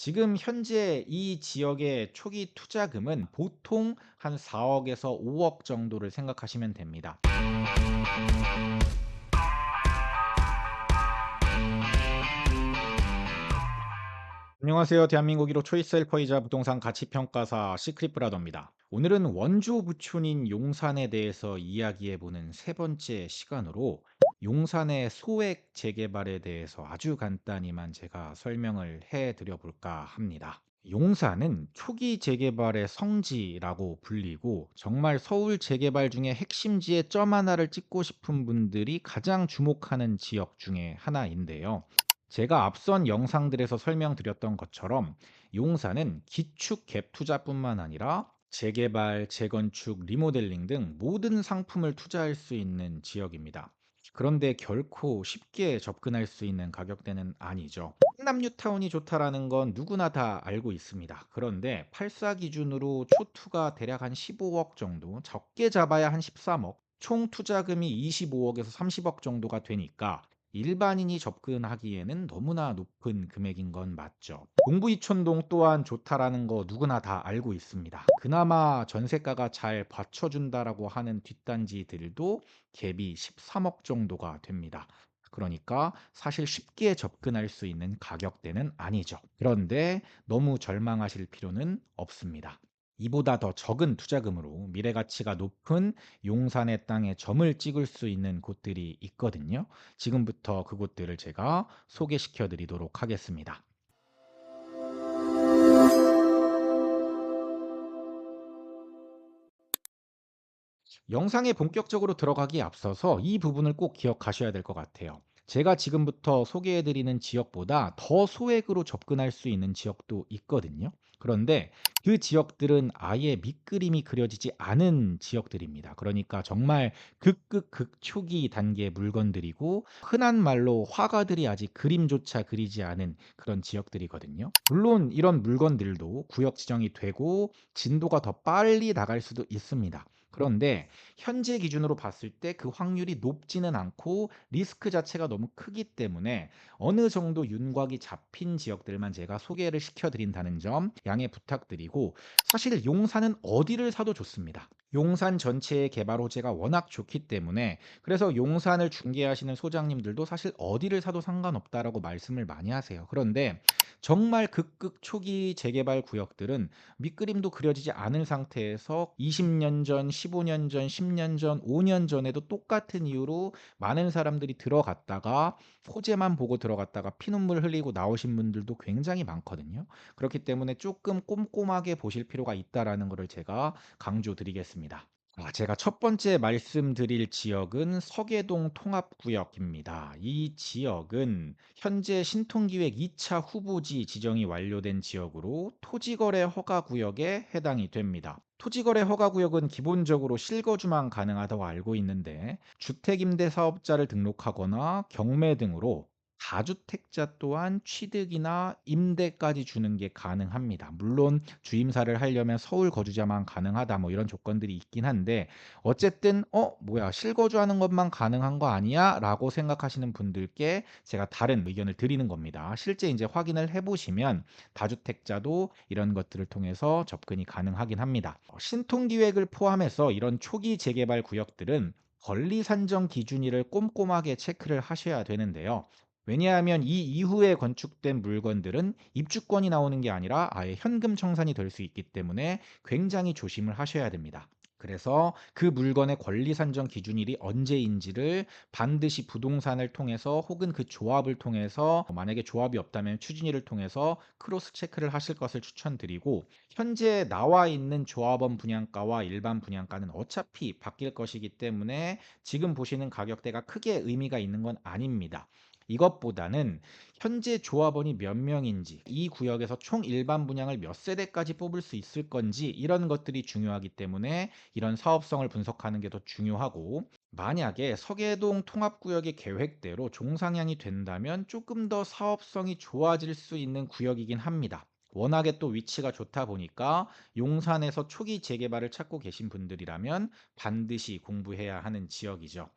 지금 현재 이 지역의 초기 투자금은 보통 한 4억에서 5억 정도를 생각하시면 됩니다. 안녕하세요. 대한민국 1호 초이스 헬퍼이자 부동산 가치평가사 시크릿브라더입니다. 오늘은 원조 부촌인 용산에 대해서 이야기해 보는 세 번째 시간으로 용산의 소액 재개발에 대해서 아주 간단히만 제가 설명을 해 드려 볼까 합니다. 용산은 초기 재개발의 성지라고 불리고 정말 서울 재개발 중에 핵심지에 점 하나를 찍고 싶은 분들이 가장 주목하는 지역 중에 하나인데요. 제가 앞선 영상들에서 설명드렸던 것처럼 용산은 기축 갭 투자뿐만 아니라 재개발, 재건축, 리모델링 등 모든 상품을 투자할 수 있는 지역입니다. 그런데 결코 쉽게 접근할 수 있는 가격대는 아니죠. 충남 뉴타운이 좋다라는 건 누구나 다 알고 있습니다. 그런데 84 기준으로 초투가 대략 한 15억 정도, 적게 잡아야 한 13억, 총 투자금이 25억에서 30억 정도가 되니까 일반인이 접근하기에는 너무나 높은 금액인 건 맞죠. 동부이촌동 또한 좋다라는 거 누구나 다 알고 있습니다. 그나마 전세가가 잘 받쳐준다라고 하는 뒷단지들도 갭이 13억 정도가 됩니다. 그러니까 사실 쉽게 접근할 수 있는 가격대는 아니죠. 그런데 너무 절망하실 필요는 없습니다. 이보다 더 적은 투자금으로 미래 가치가 높은 용산의 땅에 점을 찍을 수 있는 곳들이 있거든요. 지금부터 그곳들을 제가 소개시켜 드리도록 하겠습니다. 영상에 본격적으로 들어가기에 앞서서 이 부분을 꼭 기억하셔야 될 것 같아요. 제가 지금부터 소개해 드리는 지역보다 더 소액으로 접근할 수 있는 지역도 있거든요. 그런데 그 지역들은 아예 밑그림이 그려지지 않은 지역들입니다. 그러니까 정말 극극 극초기 단계의 물건들이고 흔한 말로 화가들이 아직 그림조차 그리지 않은 그런 지역들이거든요. 물론 이런 물건들도 구역 지정이 되고 진도가 더 빨리 나갈 수도 있습니다. 그런데 현재 기준으로 봤을 때 그 확률이 높지는 않고 리스크 자체가 너무 크기 때문에 어느 정도 윤곽이 잡힌 지역들만 제가 소개를 시켜 드린다는 점 양해 부탁드리고, 사실 용산은 어디를 사도 좋습니다. 용산 전체의 개발 호재가 워낙 좋기 때문에 그래서 용산을 중개하시는 소장님들도 사실 어디를 사도 상관없다라고 말씀을 많이 하세요. 그런데 정말 극극 초기 재개발 구역들은 밑그림도 그려지지 않은 상태에서 20년 전, 15년 전, 10년 전, 5년 전에도 똑같은 이유로 많은 사람들이 들어갔다가 호재만 보고 들어갔다가 피눈물 흘리고 나오신 분들도 굉장히 많거든요. 그렇기 때문에 조금 꼼꼼하게 보실 필요가 있다라는 거를 제가 강조드리겠습니다. 제가 첫 번째 말씀드릴 지역은 서계동 통합구역입니다. 이 지역은 현재 신통기획 2차 후보지 지정이 완료된 지역으로 토지거래 허가구역에 해당이 됩니다. 토지거래 허가구역은 기본적으로 실거주만 가능하다고 알고 있는데 주택임대사업자를 등록하거나 경매 등으로 다주택자 또한 취득이나 임대까지 주는 게 가능합니다. 물론 주임사를 하려면 서울 거주자만 가능하다 뭐 이런 조건들이 있긴 한데, 어쨌든 뭐야 실거주하는 것만 가능한 거 아니야? 라고 생각하시는 분들께 제가 다른 의견을 드리는 겁니다. 실제 이제 확인을 해 보시면 다주택자도 이런 것들을 통해서 접근이 가능하긴 합니다. 신통기획을 포함해서 이런 초기 재개발 구역들은 권리 산정 기준일을 꼼꼼하게 체크를 하셔야 되는데요. 왜냐하면 이 이후에 건축된 물건들은 입주권이 나오는 게 아니라 아예 현금 청산이 될 수 있기 때문에 굉장히 조심을 하셔야 됩니다. 그래서 그 물건의 권리 산정 기준일이 언제인지를 반드시 부동산을 통해서 혹은 그 조합을 통해서, 만약에 조합이 없다면 추진위를 통해서 크로스 체크를 하실 것을 추천드리고, 현재 나와 있는 조합원 분양가와 일반 분양가는 어차피 바뀔 것이기 때문에 지금 보시는 가격대가 크게 의미가 있는 건 아닙니다. 이것보다는 현재 조합원이 몇 명인지, 이 구역에서 총 일반 분양을 몇 세대까지 뽑을 수 있을 건지 이런 것들이 중요하기 때문에 이런 사업성을 분석하는 게 더 중요하고, 만약에 서계동 통합구역의 계획대로 종상향이 된다면 조금 더 사업성이 좋아질 수 있는 구역이긴 합니다. 워낙에 또 위치가 좋다 보니까 용산에서 초기 재개발을 찾고 계신 분들이라면 반드시 공부해야 하는 지역이죠.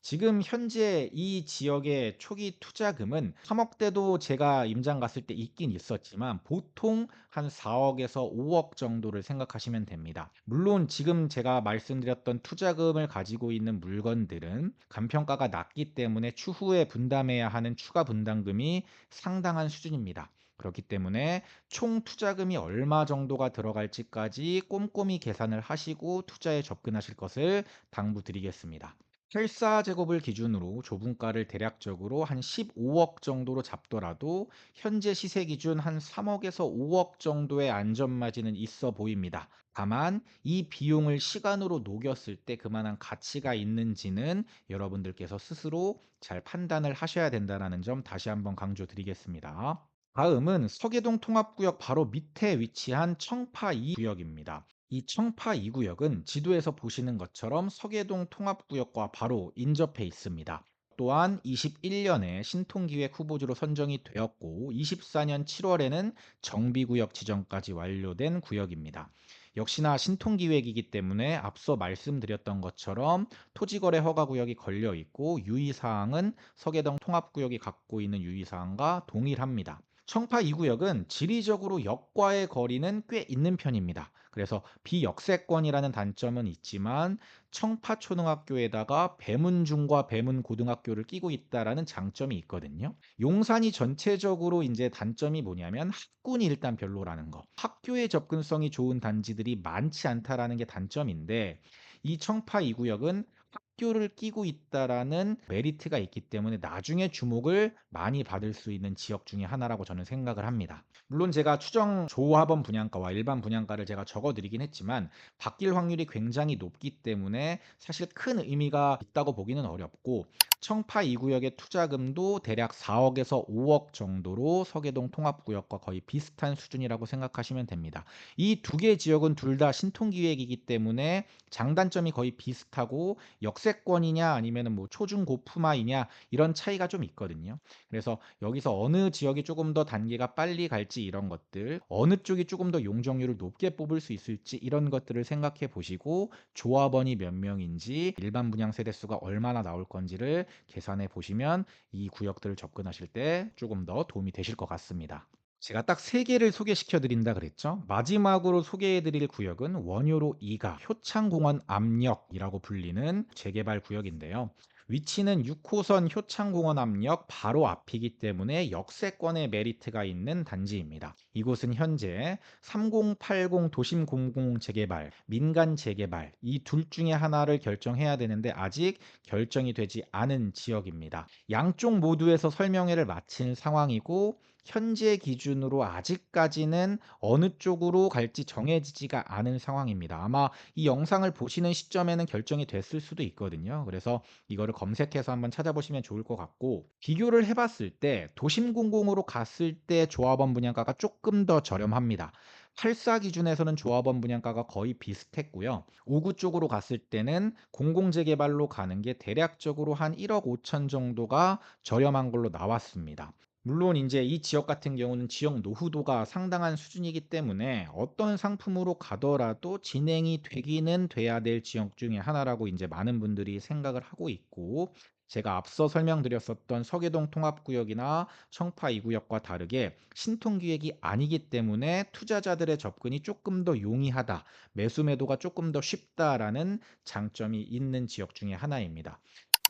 지금 현재 이 지역의 초기 투자금은 3억 대도 제가 임장 갔을 때 있긴 있었지만 보통 한 4억 에서 5억 정도를 생각하시면 됩니다. 물론 지금 제가 말씀드렸던 투자금을 가지고 있는 물건들은 간평가가 낮기 때문에 추후에 분담해야 하는 추가 분담금이 상당한 수준입니다. 그렇기 때문에 총 투자금이 얼마 정도가 들어갈지까지 꼼꼼히 계산을 하시고 투자에 접근하실 것을 당부드리겠습니다. 14제곱을 기준으로 조분가를 대략적으로 한 15억 정도로 잡더라도 현재 시세 기준 한 3억에서 5억 정도의 안전 마진은 있어 보입니다. 다만 이 비용을 시간으로 녹였을 때 그만한 가치가 있는지는 여러분들께서 스스로 잘 판단을 하셔야 된다는 점 다시 한번 강조드리겠습니다. 다음은 서계동 통합구역 바로 밑에 위치한 청파 2구역입니다. 이 청파 2구역은 지도에서 보시는 것처럼 서계동 통합구역과 바로 인접해 있습니다. 또한 21년에 신통기획 후보지로 선정이 되었고 24년 7월에는 정비구역 지정까지 완료된 구역입니다. 역시나 신통기획이기 때문에 앞서 말씀드렸던 것처럼 토지거래 허가구역이 걸려 있고 유의사항은 서계동 통합구역이 갖고 있는 유의사항과 동일합니다. 청파 2구역은 지리적으로 역과의 거리는 꽤 있는 편입니다. 그래서 비역세권이라는 단점은 있지만 청파초등학교에다가 배문중과 배문고등학교를 끼고 있다라는 장점이 있거든요. 용산이 전체적으로 이제 단점이 뭐냐면 학군이 일단 별로라는 거. 학교에 접근성이 좋은 단지들이 많지 않다라는 게 단점인데 이 청파 2구역은 학교를 끼고 있다라는 메리트가 있기 때문에 나중에 주목을 많이 받을 수 있는 지역 중에 하나라고 저는 생각을 합니다. 물론 제가 추정 조합원 분양가와 일반 분양가를 제가 적어 드리긴 했지만 바뀔 확률이 굉장히 높기 때문에 사실 큰 의미가 있다고 보기는 어렵고 청파 2구역의 투자금도 대략 4억에서 5억 정도로 서계동 통합구역과 거의 비슷한 수준이라고 생각하시면 됩니다. 이 두 개 지역은 둘 다 신통기획이기 때문에 장단점이 거의 비슷하고 역세권이냐 아니면은 뭐 초중고품화이냐 이런 차이가 좀 있거든요. 그래서 여기서 어느 지역이 조금 더 단계가 빨리 갈지 이런 것들, 어느 쪽이 조금 더 용적률을 높게 뽑을 수 있을지 이런 것들을 생각해 보시고 조합원이 몇 명인지 일반 분양 세대 수가 얼마나 나올 건지를 계산해 보시면 이 구역들을 접근하실 때 조금 더 도움이 되실 것 같습니다. 제가 딱 3 개를 소개시켜 드린다 그랬죠. 마지막으로 소개해 드릴 구역은 원효로 2가 효창공원 압력이라고 불리는 재개발 구역인데요. 위치는 6호선 효창공원 압력 바로 앞이기 때문에 역세권의 메리트가 있는 단지입니다. 이곳은 현재 3080 도심 공공 재개발, 민간 재개발 이 둘 중에 하나를 결정해야 되는데 아직 결정이 되지 않은 지역입니다. 양쪽 모두에서 설명회를 마친 상황이고 현재 기준으로 아직까지는 어느 쪽으로 갈지 정해지지가 않은 상황입니다. 아마 이 영상을 보시는 시점에는 결정이 됐을 수도 있거든요. 그래서 이거를 검색해서 한번 찾아보시면 좋을 것 같고 비교를 해봤을 때 도심공공으로 갔을 때 조합원 분양가가 조금 더 저렴합니다. 84 기준에서는 조합원 분양가가 거의 비슷했고요. 5구 쪽으로 갔을 때는 공공재개발로 가는 게 대략적으로 한 1억 5천 정도가 저렴한 걸로 나왔습니다. 물론 인제 이 지역 같은 경우는 지역 노후도가 상당한 수준이기 때문에 어떤 상품으로 가더라도 진행이 되기는 돼야 될 지역 중에 하나라고 인제 많은 분들이 생각을 하고 있고 제가 앞서 설명드렸었던 서계동 통합구역이나 청파 2구역과 다르게 신통기획이 아니기 때문에 투자자들의 접근이 쪼끔 더 용이하다, 매수 매도가 쪼끔 더 쉽다라는 장점이 있는 지역 중에 하나입니다.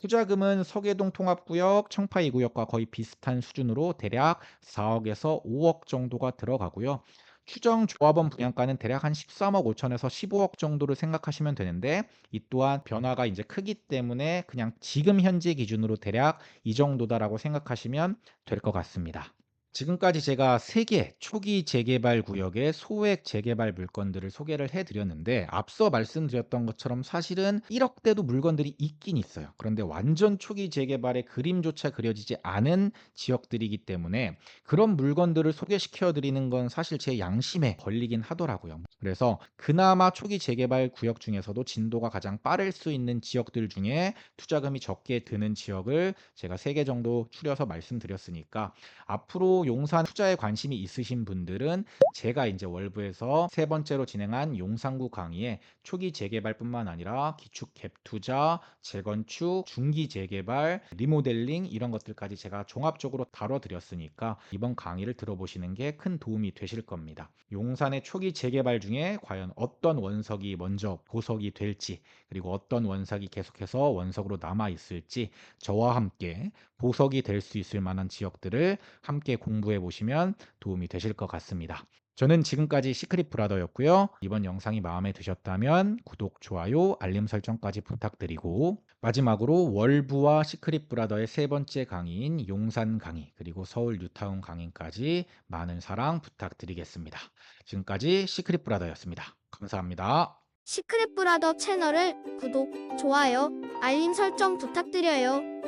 투자금은 서계동 통합구역, 청파 2구역과 거의 비슷한 수준으로 대략 4억에서 5억 정도가 들어가고요. 추정 조합원 분양가는 대략 한 13억 5천에서 15억 정도를 생각하시면 되는데 이 또한 변화가 이제 크기 때문에 그냥 지금 현재 기준으로 대략 이 정도다라고 생각하시면 될 것 같습니다. 지금까지 제가 3개 초기 재개발 구역의 소액 재개발 물건들을 소개를 해 드렸는데 앞서 말씀드렸던 것처럼 사실은 1억 대도 물건들이 있긴 있어요. 그런데 완전 초기 재개발의 그림조차 그려지지 않은 지역들이기 때문에 그런 물건들을 소개시켜 드리는 건 사실 제 양심에 걸리긴 하더라고요. 그래서 그나마 초기 재개발 구역 중에서도 진도가 가장 빠를 수 있는 지역들 중에 투자금이 적게 드는 지역을 제가 3개 정도 추려서 말씀드렸으니까 앞으로 또 용산 투자에 관심이 있으신 분들은 제가 이제 월부에서 세 번째로 진행한 용산구 강의에 초기 재개발뿐만 아니라 기축 갭 투자, 재건축, 중기 재개발, 리모델링 이런 것들까지 제가 종합적으로 다뤄드렸으니까 이번 강의를 들어보시는 게 큰 도움이 되실 겁니다. 용산의 초기 재개발 중에 과연 어떤 원석이 먼저 보석이 될지, 그리고 어떤 원석이 계속해서 원석으로 남아 있을지 저와 함께 보석이 될 수 있을 만한 지역들을 함께 공부해 보시면 도움이 되실 것 같습니다. 저는 지금까지 시크릿 브라더였고요. 이번 영상이 마음에 드셨다면 구독, 좋아요, 알림 설정까지 부탁드리고, 마지막으로 월부와 시크릿 브라더의 세 번째 강의인 용산 강의, 그리고 서울 뉴타운 강의까지 많은 사랑 부탁드리겠습니다. 지금까지 시크릿 브라더였습니다. 감사합니다. 시크릿 브라더 채널을 구독, 좋아요, 알림 설정 부탁드려요.